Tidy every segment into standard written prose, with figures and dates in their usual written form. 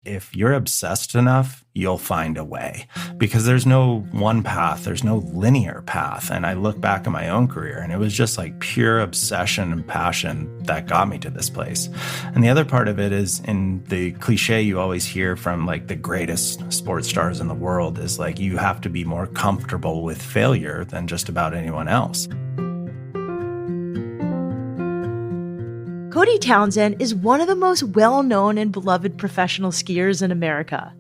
If you're obsessed enough, you'll find a way because there's no one path. There's no linear path. And I look back at my own career and it was just like pure obsession and passion that got me to this place. And the other part of it is in the cliche you always hear from like the greatest sports stars in the world is like, you have to be more comfortable with failure than just about anyone else. Cody Townsend is one of the most well-known and beloved professional skiers in America.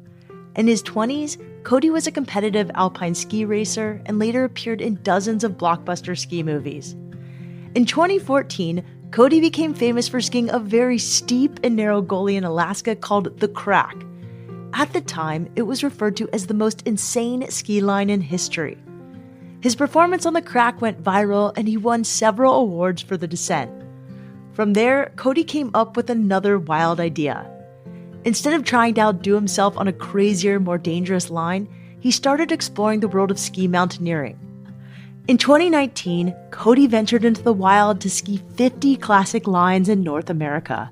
In his 20s, Cody was a competitive alpine ski racer and later appeared in dozens of blockbuster ski movies. In 2014, Cody became famous for skiing a very steep and narrow gully in Alaska called the Crack. At the time, it was referred to as the most insane ski line in history. His performance on the Crack went viral and he won several awards for the descent. From there, Cody came up with another wild idea. Instead of trying to outdo himself on a crazier, more dangerous line, he started exploring the world of ski mountaineering. In 2019, Cody ventured into the wild to ski 50 classic lines in North America.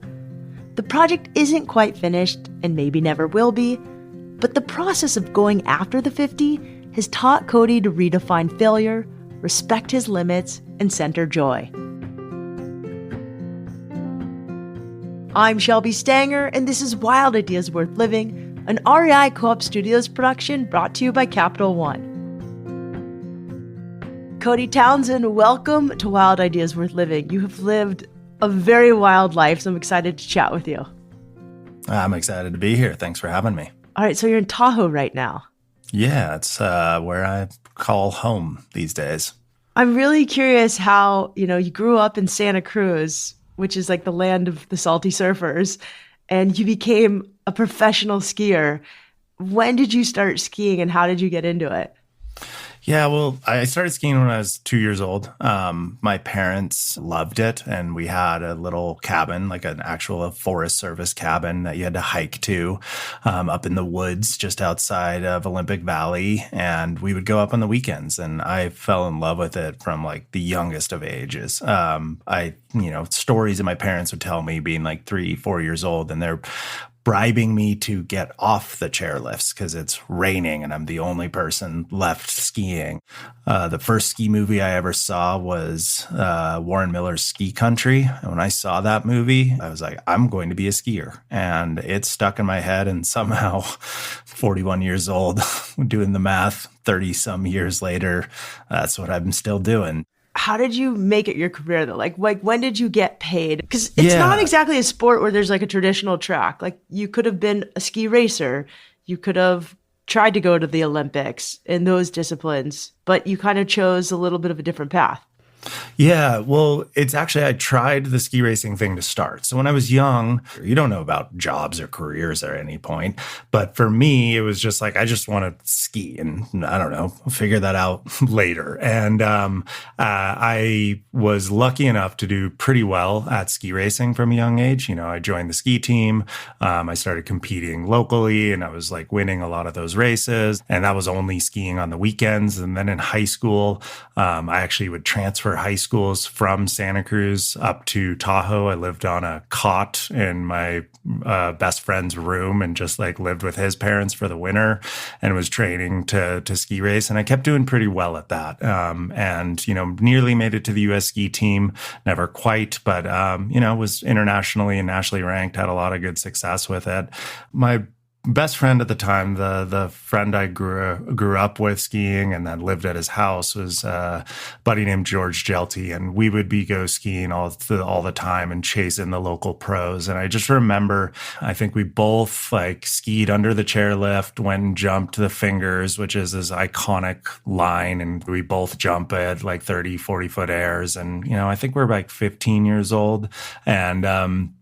The project isn't quite finished, and maybe never will be, but the process of going after the 50 has taught Cody to redefine failure, respect his limits, and center joy. I'm Shelby Stanger, and this is Wild Ideas Worth Living, an REI Co-op Studios production brought to you by Capital One. Cody Townsend, welcome to Wild Ideas Worth Living. You have lived a very wild life, so I'm excited to chat with you. I'm excited to be here. Thanks for having me. All right, so you're in Tahoe right now. Yeah, it's where I call home these days. I'm really curious how, you grew up in Santa Cruz, which is like the land of the salty surfers, and you became a professional skier. When did you start skiing and how did you get into it? Yeah, well, I started skiing when I was 2 years old. My parents loved it, and we had a little cabin, like an actual Forest Service cabin that you had to hike to up in the woods just outside of Olympic Valley. And we would go up on the weekends, and I fell in love with it from like the youngest of ages. Stories that my parents would tell me being like 3, 4 years old, and they're bribing me to get off the chairlifts because it's raining and I'm the only person left skiing. The first ski movie I ever saw was Warren Miller's Ski Country. And when I saw that movie, I was like, I'm going to be a skier. And it stuck in my head. And somehow, 41 years old, doing the math, 30 some years later, that's what I'm still doing. How did you make it your career though? Like when did you get paid? Because it's not exactly a sport where there's like a traditional track. Like you could have been a ski racer. You could have tried to go to the Olympics in those disciplines, but you kind of chose a little bit of a different path. Yeah, well, it's actually, I tried the ski racing thing to start. So when I was young, you don't know about jobs or careers at any point. But for me, it was just like, I just want to ski and I don't know, figure that out later. And I was lucky enough to do pretty well at ski racing from a young age. I joined the ski team. I started competing locally and I was like winning a lot of those races. And that was only skiing on the weekends. And then in high school, I actually would transfer high schools from Santa Cruz up to Tahoe. I lived on a cot in my best friend's room and just like lived with his parents for the winter and was training to ski race. And I kept doing pretty well at that. Nearly made it to the U.S. ski team, never quite, but, was internationally and nationally ranked, had a lot of good success with it. My best friend at the time, the friend I grew up with skiing and then lived at his house was a buddy named George Jelty, and we would go skiing all the time and chasing the local pros. And I just remember, I think we both like skied under the chairlift, went and jumped the fingers, which is this iconic line, and we both jump at like 30, 40-foot airs. And, I think we're like 15 years old. And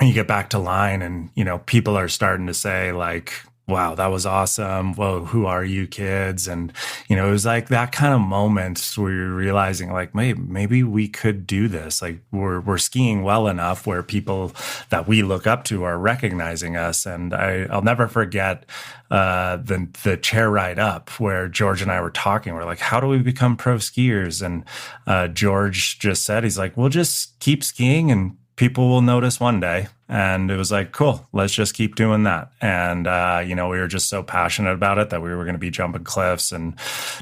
you get back to line and, people are starting to say like, wow, that was awesome. Whoa, who are you kids? And, it was like that kind of moment where you're realizing like, maybe we could do this. Like we're skiing well enough where people that we look up to are recognizing us. And I'll never forget the chair ride up where George and I were talking. We're like, how do we become pro skiers? And George just said, he's like, we'll just keep skiing and people will notice one day. And it was like, cool, let's just keep doing that. And, we were just so passionate about it that we were going to be jumping cliffs and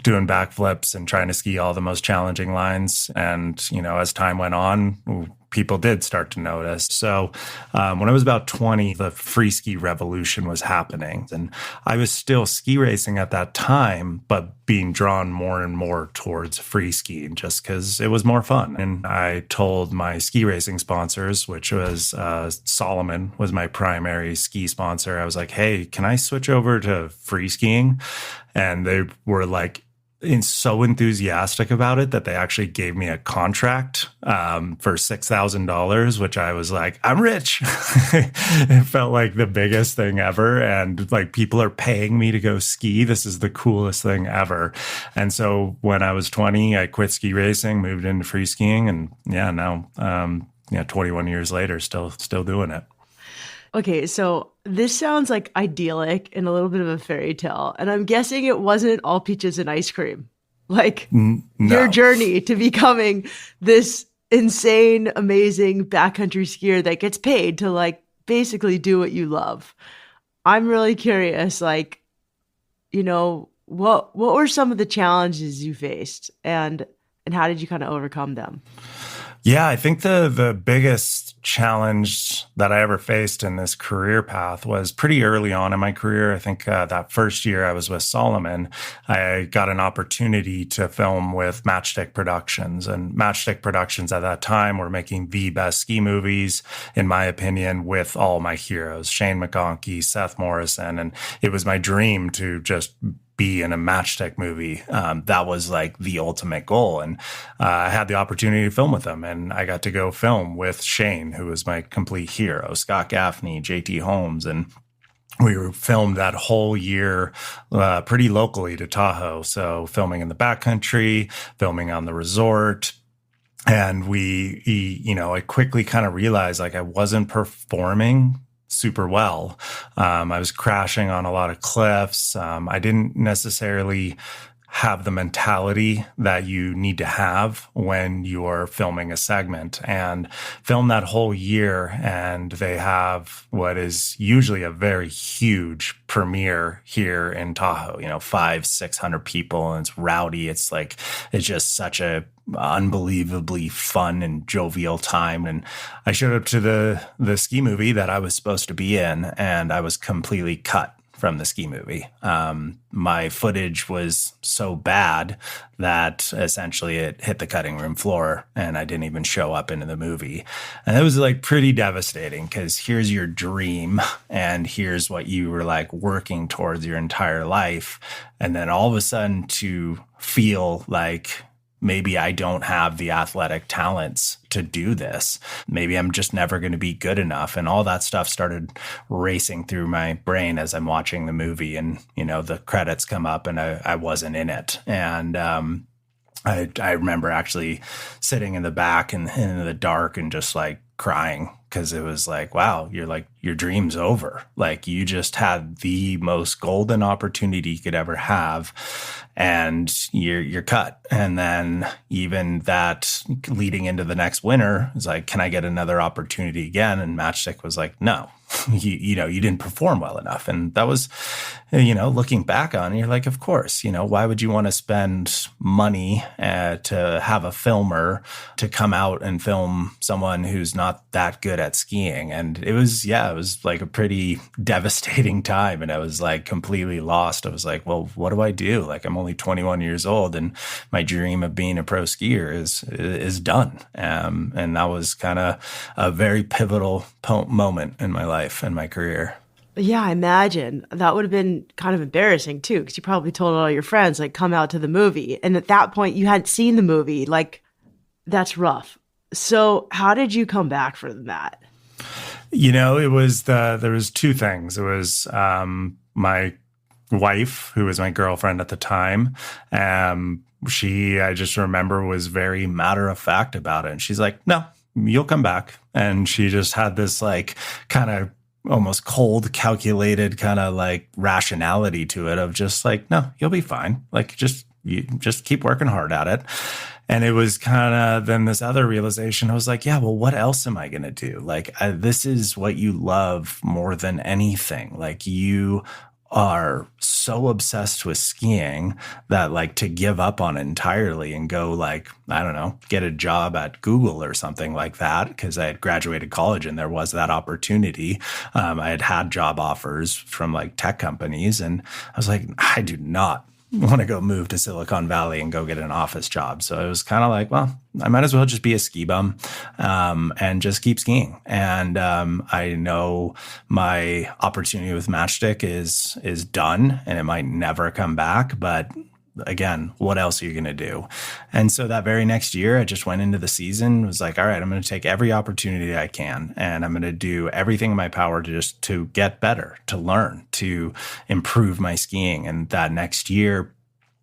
doing backflips and trying to ski all the most challenging lines. And, as time went on, people did start to notice. So when I was about 20, the free ski revolution was happening. And I was still ski racing at that time, but being drawn more and more towards free skiing just because it was more fun. And I told my ski racing sponsors, which was Solomon was my primary ski sponsor. I was like, hey, can I switch over to free skiing? And they were like, so enthusiastic about it that they actually gave me a contract for $6,000, which I was like, I'm rich. It felt like the biggest thing ever. And like, people are paying me to go ski. This is the coolest thing ever. And so when I was 20, I quit ski racing, moved into free skiing. And now, 21 years later, still doing it. Okay, so this sounds like idyllic and a little bit of a fairy tale. And I'm guessing it wasn't all peaches and ice cream. Like No. Your journey to becoming this insane, amazing backcountry skier that gets paid to like basically do what you love. I'm really curious, what were some of the challenges you faced and how did you kind of overcome them? Yeah, I think the biggest challenge that I ever faced in this career path was pretty early on in my career. I think that first year I was with Solomon, I got an opportunity to film with Matchstick Productions. And Matchstick Productions at that time were making the best ski movies, in my opinion, with all my heroes, Shane McConkey, Seth Morrison. And it was my dream to just be in a Matchstick movie. That was like the ultimate goal. And I had the opportunity to film with them. And I got to go film with Shane, who was my complete hero, Scott Gaffney, JT Holmes. And we were filmed that whole year pretty locally to Tahoe. So filming in the backcountry, filming on the resort. And I quickly kind of realized like I wasn't performing super well. I was crashing on a lot of cliffs. I didn't necessarily have the mentality that you need to have when you're filming a segment, and film that whole year. And they have what is usually a very huge premiere here in Tahoe, 500-600 people, and it's rowdy. It's just such a unbelievably fun and jovial time. And I showed up to the ski movie that I was supposed to be in, and I was completely cut from the ski movie. My footage was so bad that essentially it hit the cutting room floor and I didn't even show up into the movie. And it was like pretty devastating because here's your dream and here's what you were like working towards your entire life. And then all of a sudden to feel like maybe I don't have the athletic talents to do this. Maybe I'm just never going to be good enough. And all that stuff started racing through my brain as I'm watching the movie. And, the credits come up and I wasn't in it. And I remember actually sitting in the back and in the dark and just like crying because it was like, wow, your dream's over. Like you just had the most golden opportunity you could ever have. And you're cut. And then even that leading into the next winter is like, can I get another opportunity again? And Matchstick was like, no, you didn't perform well enough. And that was, looking back on it, you're like, of course, why would you want to spend money to have a filmer to come out and film someone who's not that good at skiing? And it was like a pretty devastating time. And I was like completely lost. I was like, well, what do I do? Like I'm only 21 years old and my dream of being a pro skier is done. And that was kind of a very pivotal moment in my life and my career. Yeah, I imagine that would have been kind of embarrassing too, because you probably told all your friends, like, come out to the movie. And at that point you hadn't seen the movie. Like, that's rough. So how did you come back from that? There was two things. It was my wife, who was my girlfriend at the time. I just remember, was very matter of fact about it. And she's like, no, you'll come back. And she just had this like kind of almost cold, calculated kind of like rationality to it of just like, no, you'll be fine. Like, just you just keep working hard at it. And it was kind of then this other realization. I was like, yeah, well, what else am I going to do? Like, this is what you love more than anything. Like, you are so obsessed with skiing that like to give up on it entirely and go like, I don't know, get a job at Google or something like that. Because I had graduated college and there was that opportunity. I had job offers from like tech companies. And I was like, I do not want to go move to Silicon Valley and go get an office job. So it was kind of like, well, I might as well just be a ski bum and just keep skiing. And I know my opportunity with Matchstick is done and it might never come back. But again, what else are you going to do? And so that very next year, I just went into the season, was like, all right, I'm going to take every opportunity I can. And I'm going to do everything in my power to get better, to learn, to improve my skiing. And that next year,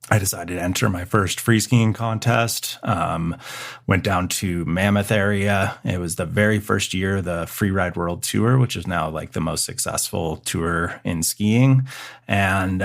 I decided to enter my first free skiing contest, went down to Mammoth area. It was the very first year of the Freeride World Tour, which is now like the most successful tour in skiing. And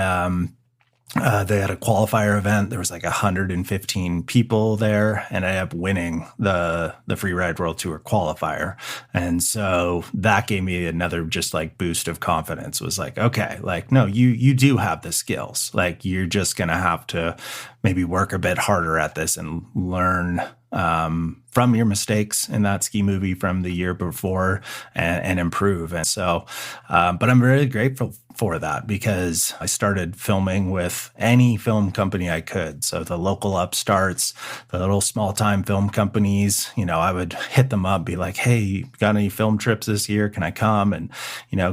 they had a qualifier event. There was like 115 people there, and I ended up winning the Freeride World Tour qualifier. And so that gave me another just like boost of confidence. It was like, okay, like, no, you do have the skills. Like, you're just going to have to maybe work a bit harder at this and learn from your mistakes in that ski movie from the year before and improve. And so, but I'm really grateful for that because I started filming with any film company I could. So the local upstarts, the little small time film companies, I would hit them up, be like, hey, got any film trips this year? Can I come and,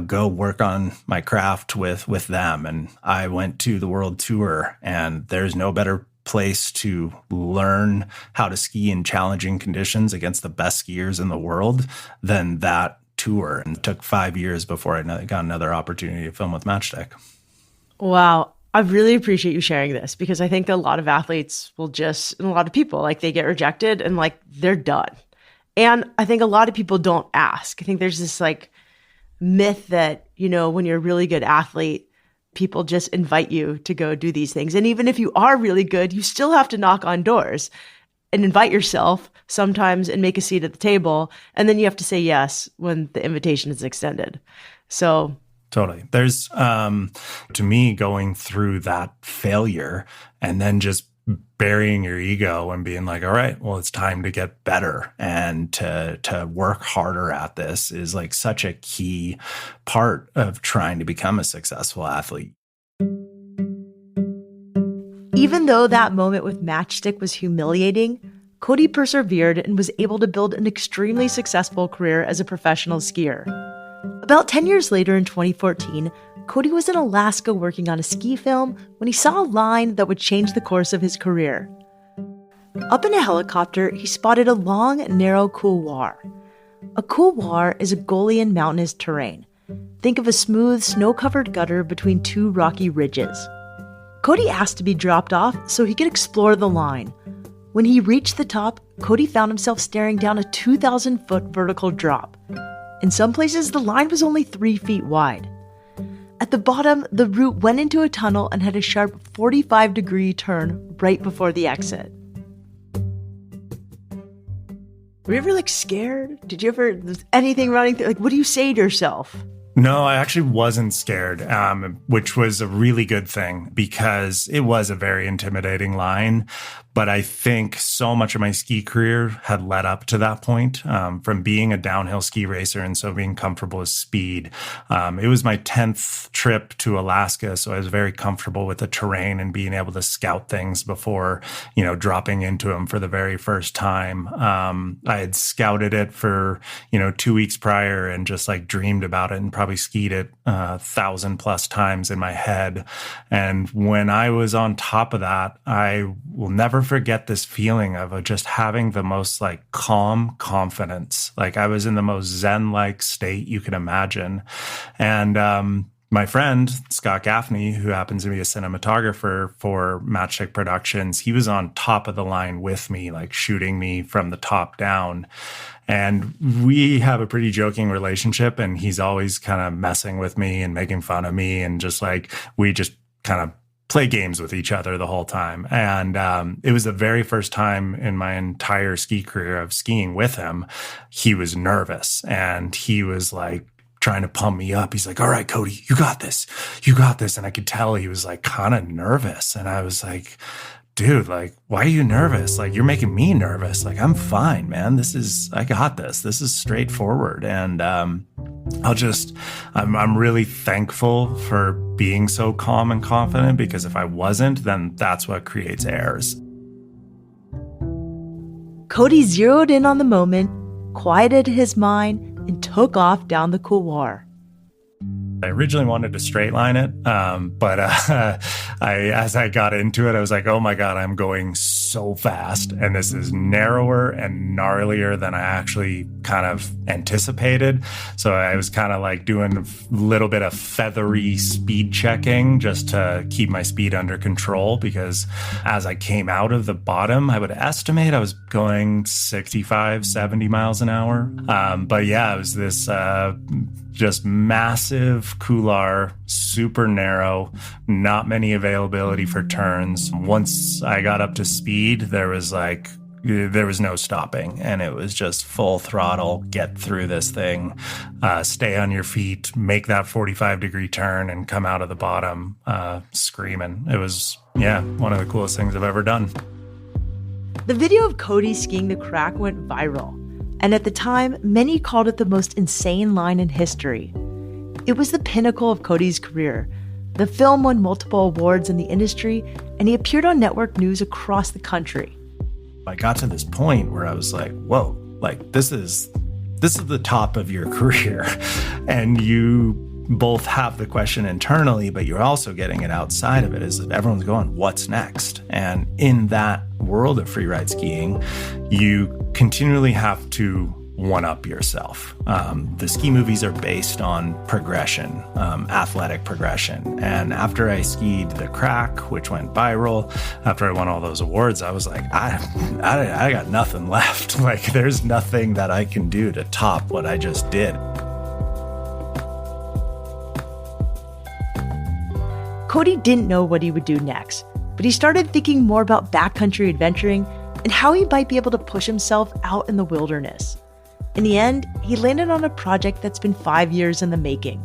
go work on my craft with them? And I went to the world tour, and there's no better place to learn how to ski in challenging conditions against the best skiers in the world than that tour. And it took 5 years before I got another opportunity to film with Matchstick. Wow. I really appreciate you sharing this because I think that a lot of athletes and a lot of people, like, they get rejected and like they're done. And I think a lot of people don't ask. I think there's this like myth that, when you're a really good athlete, people just invite you to go do these things. And even if you are really good, you still have to knock on doors and invite yourself sometimes and make a seat at the table. And then you have to say yes when the invitation is extended. So totally. There's, to me, going through that failure and then just burying your ego and being like, all right, well, it's time to get better and to work harder at this is like such a key part of trying to become a successful athlete. Even though that moment with Matchstick was humiliating, Cody persevered and was able to build an extremely successful career as a professional skier. About 10 years later in 2014, Cody was in Alaska working on a ski film when he saw a line that would change the course of his career. Up in a helicopter, he spotted a long, narrow couloir. A couloir is a gully in mountainous terrain. Think of a smooth, snow-covered gutter between two rocky ridges. Cody asked to be dropped off so he could explore the line. When he reached the top, Cody found himself staring down a 2,000-foot vertical drop. In some places, the line was only 3 feet wide. At the bottom, the route went into a tunnel and had a sharp 45-degree turn right before the exit. Were you ever scared? Did you ever, anything running through, what do you say to yourself? No, I actually wasn't scared, which was a really good thing because it was a very intimidating line. But I think so much of my ski career had led up to that point, from being a downhill ski racer and so being comfortable with speed. It was my 10th trip to Alaska, so I was very comfortable with the terrain and being able to scout things before, dropping into them for the very first time. I had scouted it for, 2 weeks prior and just dreamed about it and probably skied it 1,000+ times in my head. And when I was on top of that, I will never forget this feeling of just having the most calm confidence. I was in the most zen-like state you could imagine. And my friend, Scott Gaffney, who happens to be a cinematographer for Matchstick Productions, he was on top of the line with me, shooting me from the top down. And we have a pretty joking relationship, and he's always kind of messing with me and making fun of me. And we just kind of play games with each other the whole time. And it was the very first time in my entire ski career of skiing with him. He was nervous and he was like trying to pump me up. He's like, all right, Cody, you got this. You got this. And I could tell he was like kind of nervous. And I was like, dude, like, why are you nervous? Like, you're making me nervous. Like, I'm fine, man. I got this. This is straightforward. And I'm really thankful for being so calm and confident, because if I wasn't, then that's what creates errors. Cody zeroed in on the moment, quieted his mind, and took off down the couloir. I originally wanted to straight line it, but as I got into it, I was like, oh my God, I'm going so fast. And this is narrower and gnarlier than I actually kind of anticipated. So I was kind of like doing a little bit of feathery speed checking just to keep my speed under control, because as I came out of the bottom, I would estimate I was going 65, 70 miles an hour. But yeah, it was this just massive couloir, super narrow, not many availability for turns. Once I got up to speed, there was no stopping, and it was just full throttle, get through this thing, stay on your feet, make that 45-degree turn, and come out of the bottom screaming. It was, one of the coolest things I've ever done. The video of Cody skiing the crack went viral. And at the time, many called it the most insane line in history. It was the pinnacle of Cody's career. The film won multiple awards in the industry, and he appeared on network news across the country. I got to this point where I was like, whoa, like this is the top of your career. And you both have the question internally, but you're also getting it outside of it, is everyone's going, what's next? And in that world of freeride skiing, you continually have to one-up yourself. The ski movies are based on progression, athletic progression. And after I skied the crack, which went viral, after I won all those awards, I was like, I got nothing left. Like, there's nothing that I can do to top what I just did. Cody didn't know what he would do next, but he started thinking more about backcountry adventuring and how he might be able to push himself out in the wilderness. In the end, he landed on a project that's been 5 years in the making.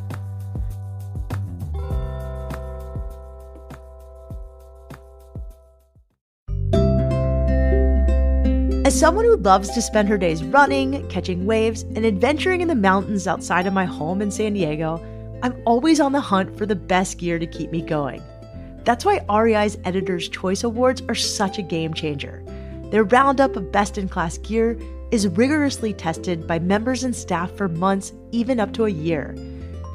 As someone who loves to spend her days running, catching waves, and adventuring in the mountains outside of my home in San Diego, I'm always on the hunt for the best gear to keep me going. That's why REI's Editor's Choice Awards are such a game changer. Their roundup of best-in-class gear is rigorously tested by members and staff for months, even up to a year.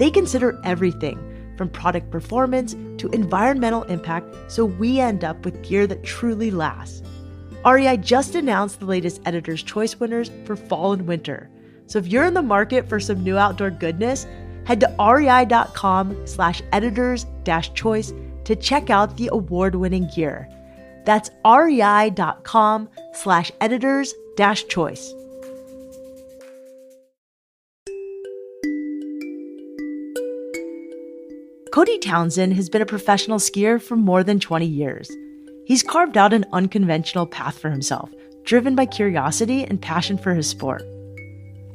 They consider everything from product performance to environmental impact, so we end up with gear that truly lasts. REI just announced the latest Editor's Choice winners for fall and winter. So if you're in the market for some new outdoor goodness, head to rei.com/editors-choice to check out the award-winning gear. That's rei.com/editors-choice. Cody Townsend has been a professional skier for more than 20 years. He's carved out an unconventional path for himself, driven by curiosity and passion for his sport.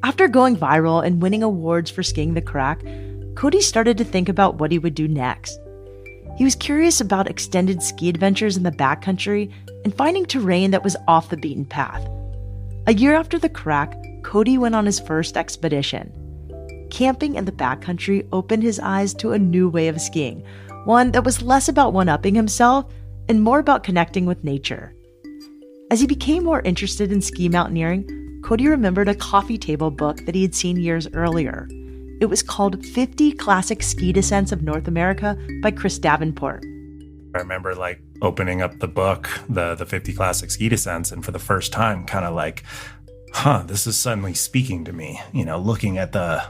After going viral and winning awards for skiing the crack, Cody started to think about what he would do next. He was curious about extended ski adventures in the backcountry and finding terrain that was off the beaten path. A year after the crack, Cody went on his first expedition. Camping in the backcountry opened his eyes to a new way of skiing, one that was less about one-upping himself and more about connecting with nature. As he became more interested in ski mountaineering, Cody remembered a coffee table book that he had seen years earlier. It was called 50 Classic Ski Descents of North America by Chris Davenport. I remember like opening up the book, the 50 Classic Ski Descents, and for the first time kind of like, this is suddenly speaking to me, looking at the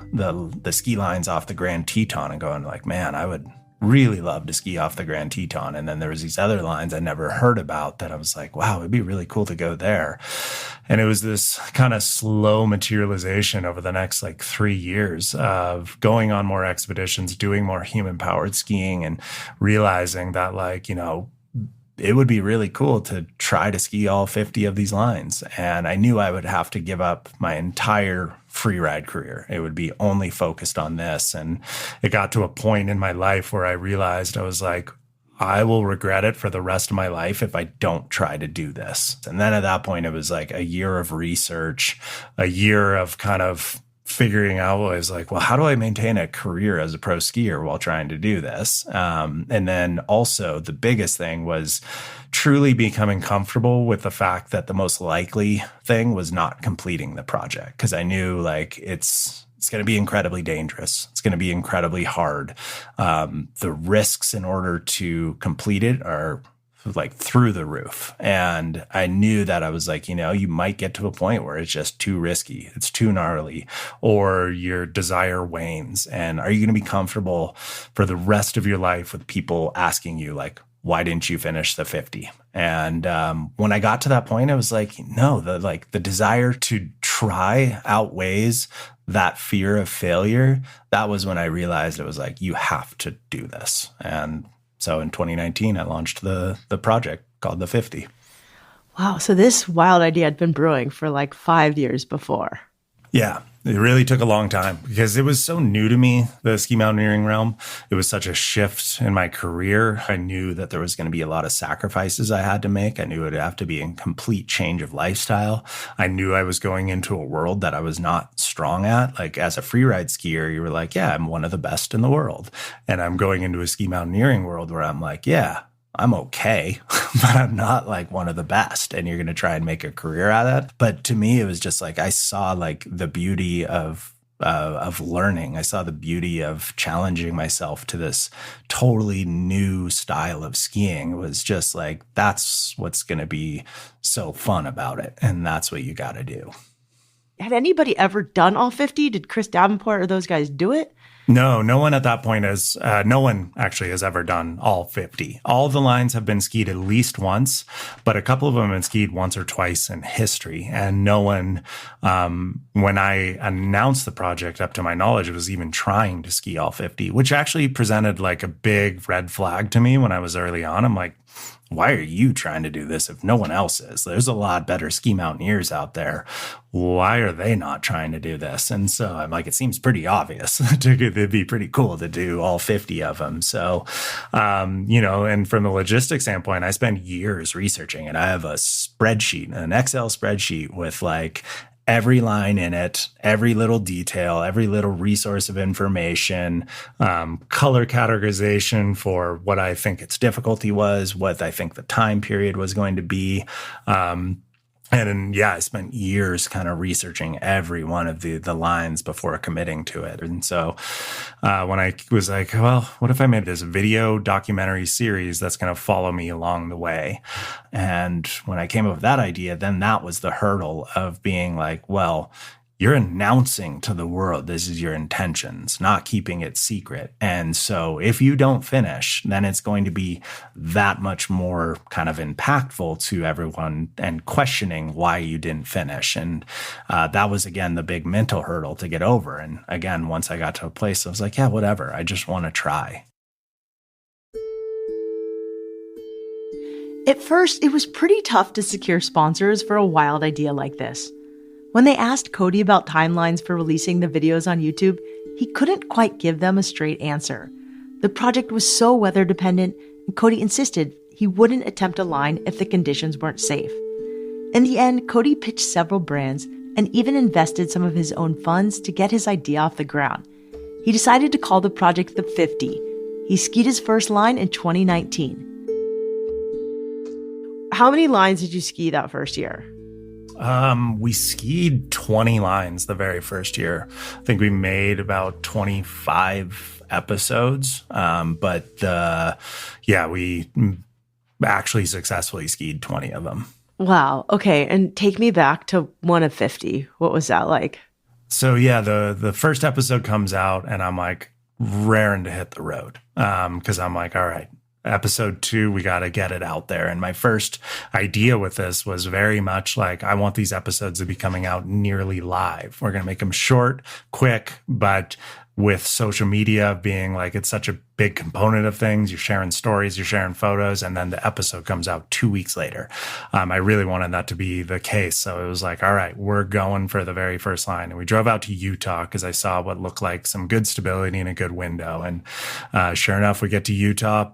ski lines off the Grand Teton and going like, man, I really love to ski off the Grand Teton. And then there was these other lines I never heard about that I was like, wow, it'd be really cool to go there. And it was this kind of slow materialization over the next like 3 years of going on more expeditions, doing more human powered skiing, and realizing that, like, it would be really cool to try to ski all 50 of these lines. And I knew I would have to give up my entire free ride career. It would be only focused on this. And it got to a point in my life where I realized, I was like, I will regret it for the rest of my life if I don't try to do this. And then at that point, it was like a year of research, a year of kind of figuring out, I was like, well, how do I maintain a career as a pro skier while trying to do this? And then also the biggest thing was truly becoming comfortable with the fact that the most likely thing was not completing the project, because I knew, like, it's going to be incredibly dangerous. It's going to be incredibly hard. The risks in order to complete it are like through the roof. And I knew that I was like, you might get to a point where it's just too risky. It's too gnarly, or your desire wanes. And are you going to be comfortable for the rest of your life with people asking you, like, why didn't you finish the 50? And when I got to that point, I was like, no, the desire to try outweighs that fear of failure. That was when I realized it was like, you have to do this. And so in 2019, I launched the project called the 50. Wow. So this wild idea had been brewing for like 5 years before. Yeah, it really took a long time because it was so new to me, the ski mountaineering realm. It was such a shift in my career. I knew that there was going to be a lot of sacrifices I had to make. I knew it would have to be a complete change of lifestyle. I knew I was going into a world that I was not strong at. Like, as a freeride skier, you were like, yeah, I'm one of the best in the world. And I'm going into a ski mountaineering world where I'm like, yeah, I'm okay, but I'm not like one of the best. And you're going to try and make a career out of that. But to me, it was just like, I saw like the beauty of learning. I saw the beauty of challenging myself to this totally new style of skiing. It was just like, that's what's going to be so fun about it. And that's what you got to do. Had anybody ever done all 50? Did Chris Davenport or those guys do it? No one at that point no one actually has ever done all 50. All of the lines have been skied at least once, but a couple of them have been skied once or twice in history. And no one, when I announced the project, up to my knowledge, was even trying to ski all 50, which actually presented like a big red flag to me when I was early on. I'm like, why are you trying to do this if no one else is? There's a lot better ski mountaineers out there. Why are they not trying to do this? And so I'm like, it seems pretty obvious. It'd be pretty cool to do all 50 of them. So, and from the logistics standpoint, I spent years researching it. I have a spreadsheet, an Excel spreadsheet with like every line in it, every little detail, every little resource of information, color categorization for what I think its difficulty was, what I think the time period was going to be. I spent years kind of researching every one of the lines before committing to it. And so when I was like, well, what if I made this video documentary series that's going to follow me along the way? And when I came up with that idea, then that was the hurdle of being like, well, you're announcing to the world this is your intentions, not keeping it secret. And so if you don't finish, then it's going to be that much more kind of impactful to everyone and questioning why you didn't finish. And that was, again, the big mental hurdle to get over. And again, once I got to a place, I was like, yeah, whatever. I just want to try. At first, it was pretty tough to secure sponsors for a wild idea like this. When they asked Cody about timelines for releasing the videos on YouTube, he couldn't quite give them a straight answer. The project was so weather dependent, and Cody insisted he wouldn't attempt a line if the conditions weren't safe. In the end, Cody pitched several brands and even invested some of his own funds to get his idea off the ground. He decided to call the project the 50. He skied his first line in 2019. How many lines did you ski that first year? We skied 20 lines the very first year. I think we made about 25 episodes. We actually successfully skied 20 of them. Wow. Okay. And take me back to one of 50. What was that like? So yeah, the first episode comes out and I'm like raring to hit the road. Cause I'm like, all right, episode 2, we got to get it out there. And my first idea with this was very much like, I want these episodes to be coming out nearly live. We're going to make them short, quick, but with social media being like, it's such a big component of things. You're sharing stories, you're sharing photos, and then the episode comes out 2 weeks later. I really wanted that to be the case. So it was like, all right, we're going for the very first line. And we drove out to Utah because I saw what looked like some good stability and a good window. And sure enough, we get to Utah.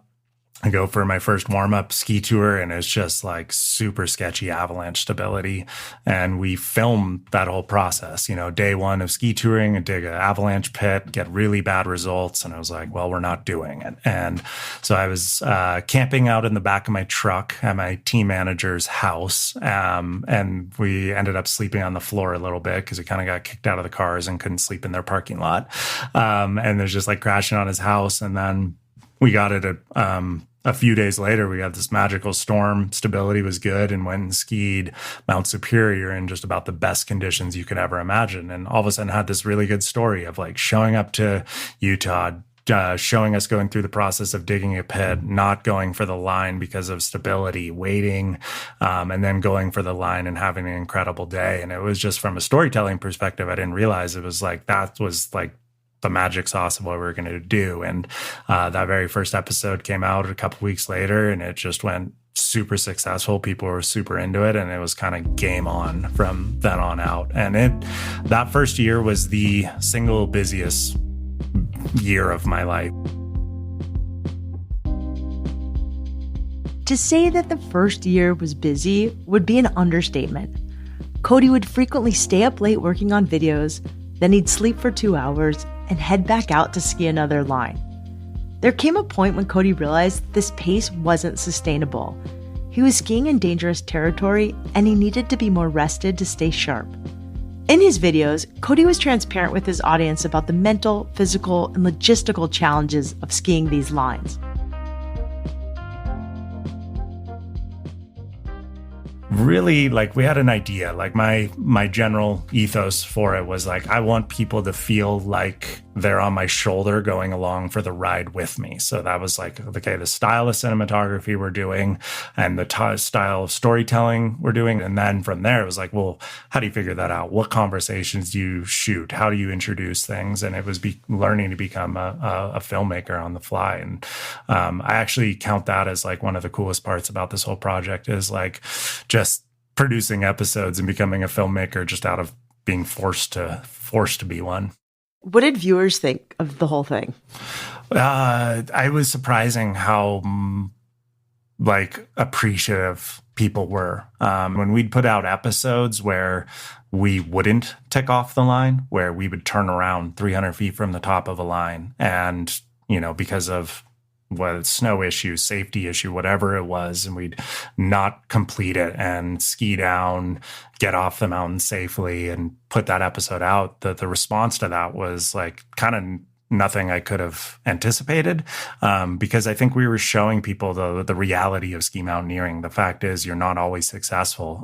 I go for my first warm-up ski tour, and it's just like super sketchy avalanche stability. And we film that whole process, day 1 of ski touring, and dig an avalanche pit, get really bad results. And I was like, well, we're not doing it. And so I was camping out in the back of my truck at my team manager's house. And we ended up sleeping on the floor a little bit because we kind of got kicked out of the cars and couldn't sleep in their parking lot. And there's just like crashing on his house. And then we got it a few days later. We got this magical storm. Stability was good, and went and skied Mount Superior in just about the best conditions you could ever imagine. And all of a sudden had this really good story of like showing up to Utah, showing us going through the process of digging a pit, not going for the line because of stability, waiting, and then going for the line and having an incredible day. And it was just from a storytelling perspective, I didn't realize it was like, that was like the magic sauce of what we were going to do. And that very first episode came out a couple weeks later, and it just went super successful. People were super into it, and it was kind of game on from then on out. And that first year was the single busiest year of my life. To say that the first year was busy would be an understatement. Cody would frequently stay up late working on videos, then he'd sleep for 2 hours and head back out to ski another line. There came a point when Cody realized this pace wasn't sustainable. He was skiing in dangerous territory, and he needed to be more rested to stay sharp. In his videos, Cody was transparent with his audience about the mental, physical, and logistical challenges of skiing these lines. Really, like, we had an idea. Like, my general ethos for it was like, I want people to feel like they're on my shoulder going along for the ride with me. So that was like, okay, the style of cinematography we're doing, and the style of storytelling we're doing. And then from there, it was like, well, how do you figure that out? What conversations do you shoot? How do you introduce things? And it was learning to become a filmmaker on the fly. And I actually count that as like one of the coolest parts about this whole project, is like just producing episodes and becoming a filmmaker just out of being forced to be one. What did viewers think of the whole thing? I was surprising how like appreciative people were. When we'd put out episodes where we wouldn't tick off the line, where we would turn around 300 feet from the top of a line, and, because of whether it's snow issue, safety issue, whatever it was, and we'd not complete it and ski down, get off the mountain safely, and put that episode out, the response to that was like kind of nothing I could have anticipated, because I think we were showing people the reality of ski mountaineering. The fact is, you're not always successful.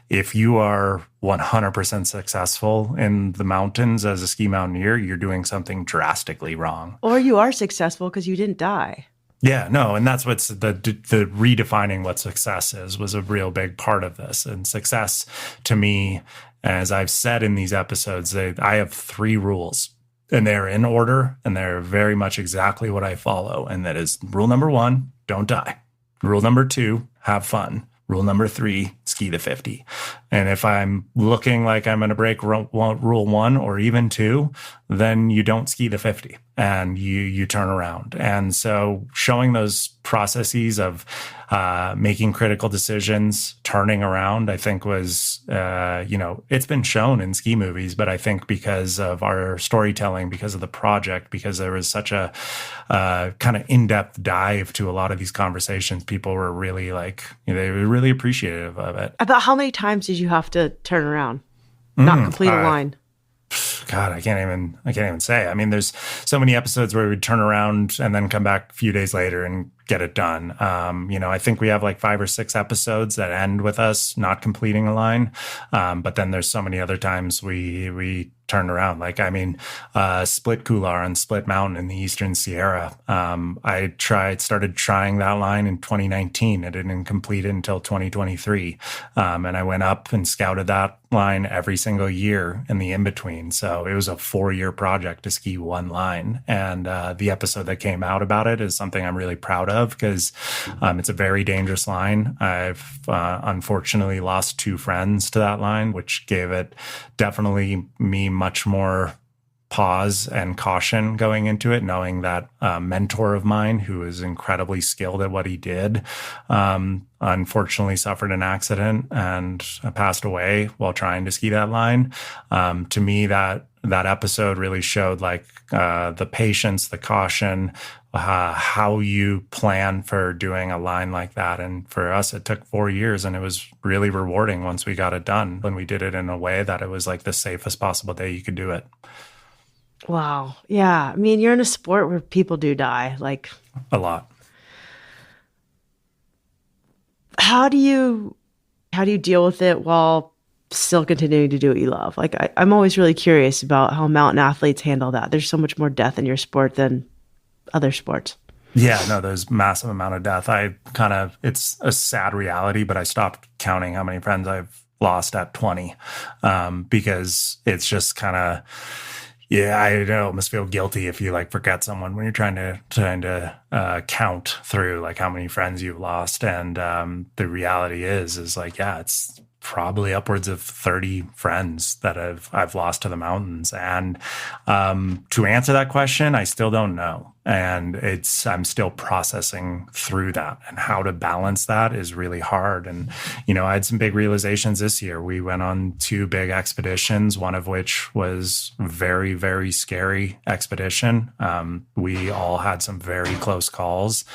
If you are 100% successful in the mountains as a ski mountaineer, you're doing something drastically wrong. Or you are successful because you didn't die. Yeah, no, and that's what's the redefining what success is was a real big part of this. And success to me, as I've said in these episodes, I have 3 rules. And they're in order, and they're very much exactly what I follow. And that is rule number 1, don't die. Rule number 2, have fun. Rule number 3, ski to 50. And if I'm looking like I'm going to break rule 1 or even 2, then you don't ski to 50 and you turn around. And so showing those processes of making critical decisions, turning around, I think was, it's been shown in ski movies, but I think because of our storytelling, because of the project, because there was such a kind of in-depth dive to a lot of these conversations, people were really like, they were really appreciative of it. About how many times did you have to turn around, not complete a line? God, I can't even say. I mean, there's so many episodes where we'd turn around and then come back a few days later and get it done. I think we have like 5 or 6 episodes that end with us not completing a line. But then there's so many other times we turned around. Like, I mean, split couloir on Split Mountain in the Eastern Sierra. I started trying that line in 2019. It didn't complete it until 2023. And I went up and scouted that line every single year in the in-between. So it was a 4-year project to ski one line. And the episode that came out about it is something I'm really proud of because it's a very dangerous line. I've unfortunately lost 2 friends to that line, which gave it definitely me much more pause and caution going into it, knowing that a mentor of mine who is incredibly skilled at what he did, unfortunately suffered an accident and passed away while trying to ski that line. To me, that episode really showed like the patience, the caution, how you plan for doing a line like that. And for us, it took 4 years, and it was really rewarding once we got it done. And we did it in a way that it was like the safest possible day you could do it. Wow. Yeah. I mean, you're in a sport where people do die, like a lot. How do you deal with it while still continuing to do what you love? Like, I'm always really curious about how mountain athletes handle that. There's so much more death in your sport than other sports. Yeah, no, there's massive amount of death. It's a sad reality, but I stopped counting how many friends I've lost at 20 because it's just kind of, yeah, I almost feel guilty if you like forget someone when you're trying to count through like how many friends you've lost. And the reality is like, yeah, it's probably upwards of 30 friends that I've lost to the mountains. And to answer that question, I still don't know. And I'm still processing through that, and how to balance that is really hard. And, I had some big realizations this year. We went on 2 big expeditions, one of which was very, very scary expedition. We all had some very close calls.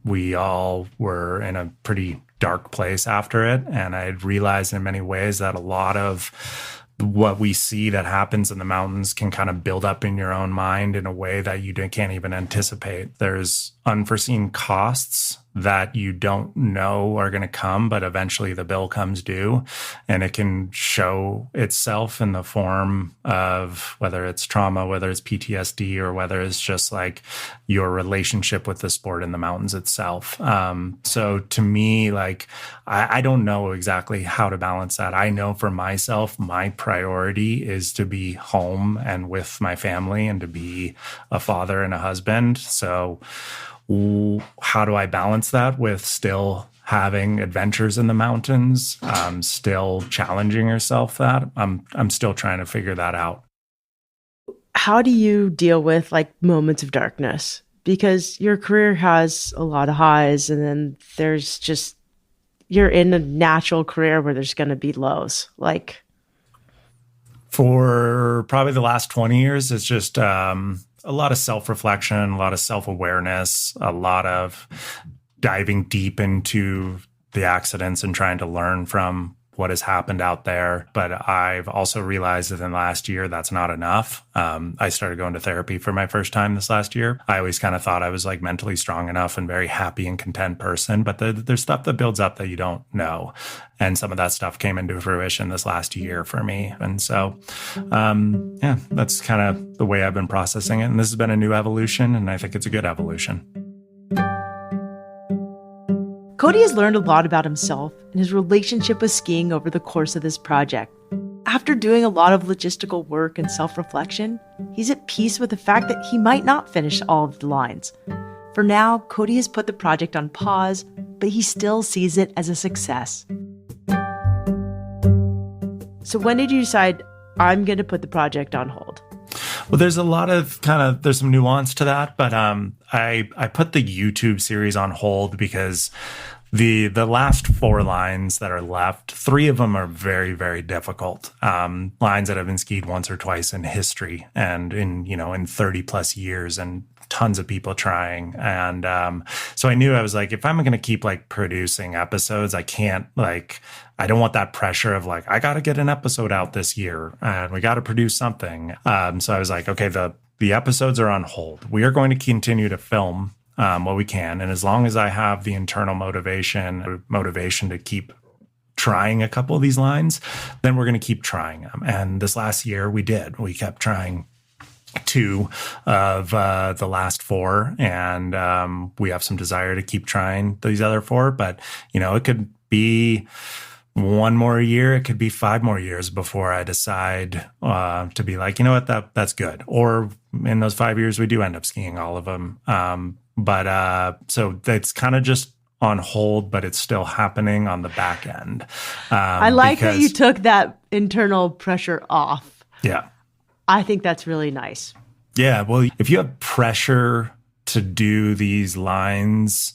We all were in a pretty dark place after it. And I realized in many ways that a lot of what we see that happens in the mountains can kind of build up in your own mind in a way that you can't even anticipate. There's unforeseen costs that you don't know are going to come, but eventually the bill comes due, and it can show itself in the form of whether it's trauma, whether it's PTSD, or whether it's just like your relationship with the sport in the mountains itself. So to me, like, I don't know exactly how to balance that. I know for myself, my priority is to be home and with my family and to be a father and a husband. So how do I balance that with still having adventures in the mountains, still challenging yourself? That I'm still trying to figure that out. How do you deal with like moments of darkness? Because your career has a lot of highs, and then there's just, you're in a natural career where there's going to be lows. Like, for probably the last 20 years, it's just a lot of self-reflection, a lot of self-awareness, a lot of diving deep into the accidents and trying to learn from what has happened out there. But I've also realized that in the last year, that's not enough. I started going to therapy for my first time this last year. I always kind of thought I was like mentally strong enough and very happy and content person, but there's stuff that builds up that you don't know. And some of that stuff came into fruition this last year for me. And so, yeah, that's kind of the way I've been processing it. And this has been a new evolution, and I think it's a good evolution. Cody has learned a lot about himself and his relationship with skiing over the course of this project. After doing a lot of logistical work and self-reflection, he's at peace with the fact that he might not finish all of the lines. For now, Cody has put the project on pause, but he still sees it as a success. So when did you decide, I'm going to put the project on hold? Well, there's a lot of there's some nuance to that, but I put the YouTube series on hold because the last 4 lines that are left, 3 of them are very, very difficult. Lines that have been skied once or twice in history and in 30 plus years, and tons of people trying. And so I knew, I was like, if I'm going to keep like producing episodes, I can't I don't want that pressure of like, I got to get an episode out this year and we got to produce something. So I was like, okay, the episodes are on hold. We are going to continue to film what we can. And as long as I have the internal motivation to keep trying a couple of these lines, then we're going to keep trying them. And this last year we did. We kept trying 2 of the last 4, and we have some desire to keep trying these other 4. But it could be 1 more year, it could be 5 more years before I decide to be like, you know what, that's good. Or in those 5 years, we do end up skiing all of them. So it's kind of just on hold, but it's still happening on the back end. I like that you took that internal pressure off. Yeah. I think that's really nice. Yeah. Well, if you have pressure to do these lines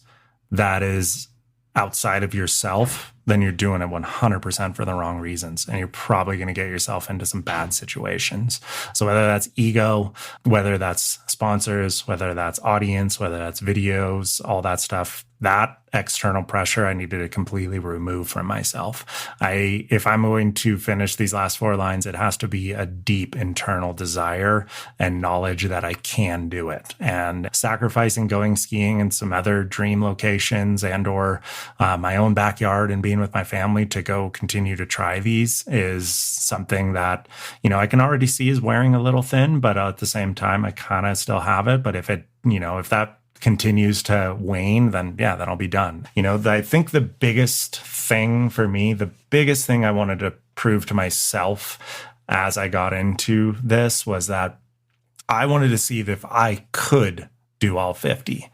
that is outside of yourself, then you're doing it 100% for the wrong reasons. And you're probably going to get yourself into some bad situations. So whether that's ego, whether that's sponsors, whether that's audience, whether that's videos, all that stuff, that external pressure I needed to completely remove from myself. If I'm going to finish these last 4 lines, it has to be a deep internal desire and knowledge that I can do it. And sacrificing going skiing in some other dream locations or my own backyard and being with my family to go continue to try these is something that, I can already see is wearing a little thin, but at the same time, I kind of still have it. But if that continues to wane, then I'll be done. I think the biggest thing for me, the biggest thing I wanted to prove to myself as I got into this was that I wanted to see if I could do all 50.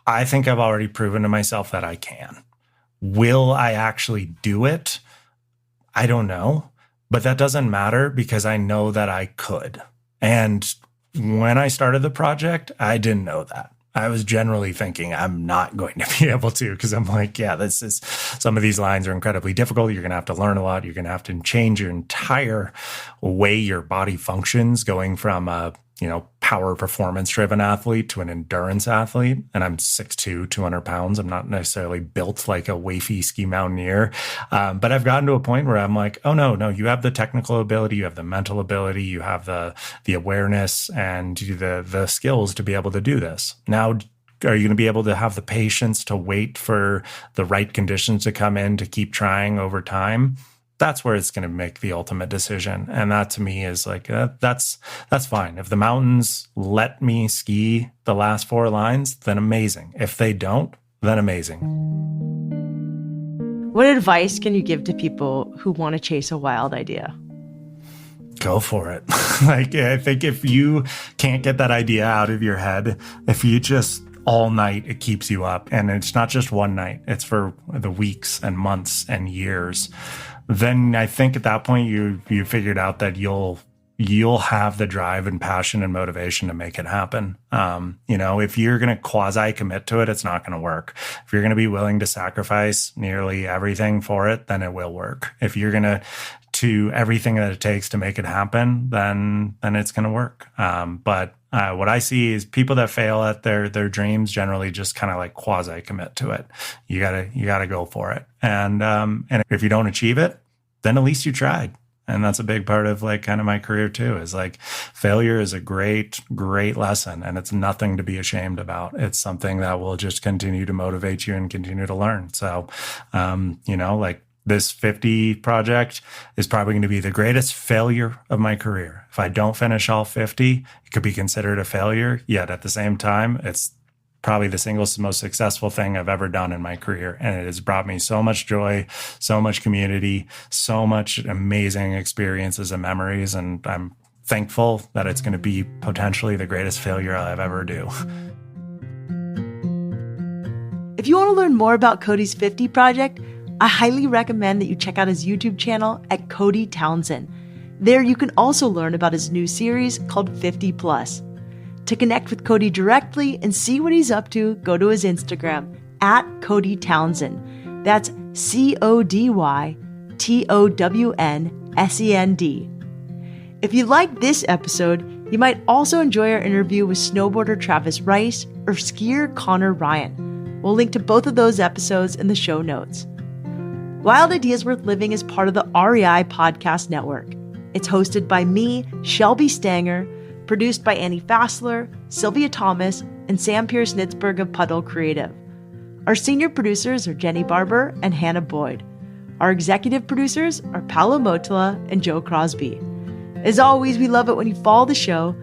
I think I've already proven to myself that I can. Will I actually do it? I don't know, but that doesn't matter because I know that I could. And when I started the project, I didn't know that. I was generally thinking I'm not going to be able to, because I'm like, some of these lines are incredibly difficult. You're going to have to learn a lot. You're going to have to change your entire way your body functions, going from a, power performance driven athlete to an endurance athlete. And I'm 6'2", 200 pounds. I'm not necessarily built like a wafy ski mountaineer. But I've gotten to a point where I'm like, oh no, you have the technical ability, you have the mental ability, you have the awareness and the skills to be able to do this. Now, are you going to be able to have the patience to wait for the right conditions to come in to keep trying over time? That's where it's going to make the ultimate decision. And that to me is like, that's fine. If the mountains let me ski the last 4 lines, then amazing. If they don't, then amazing. What advice can you give to people who want to chase a wild idea? Go for it. I think if you can't get that idea out of your head, if you just all night, it keeps you up. And it's not just one night, it's for the weeks and months and years. Then I think at that point you figured out that you'll have the drive and passion and motivation to make it happen. If you're going to quasi commit to it, it's not going to work. If you're going to be willing to sacrifice nearly everything for it, then it will work. If you're going to everything that it takes to make it happen, then it's going to work. But what I see is people that fail at their dreams generally just kind of like quasi commit to it. You gotta go for it. And if you don't achieve it, then at least you tried. And that's a big part of like kind of my career too, is like failure is a great, great lesson. And it's nothing to be ashamed about. It's something that will just continue to motivate you and continue to learn. So, like this 50 project is probably going to be the greatest failure of my career. If I don't finish all 50, it could be considered a failure. Yet at the same time, it's probably the single most successful thing I've ever done in my career. And it has brought me so much joy, so much community, so much amazing experiences and memories. And I'm thankful that it's going to be potentially the greatest failure I'll ever do. If you want to learn more about Cody's 50 project, I highly recommend that you check out his YouTube channel at Cody Townsend. There you can also learn about his new series called 50 Plus. To connect with Cody directly and see what he's up to, go to his Instagram at Cody Townsend. That's CodyTownsend. If you like this episode, you might also enjoy our interview with snowboarder Travis Rice or skier Connor Ryan. We'll link to both of those episodes in the show notes. Wild Ideas Worth Living is part of the REI Podcast Network. It's hosted by me, Shelby Stanger, produced by Annie Fassler, Sylvia Thomas, and Sam Pierce-Nitzberg of Puddle Creative. Our senior producers are Jenny Barber and Hannah Boyd. Our executive producers are Paolo Motola and Joe Crosby. As always, we love it when you follow the show,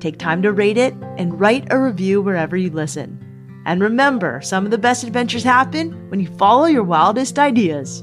take time to rate it, and write a review wherever you listen. And remember, some of the best adventures happen when you follow your wildest ideas.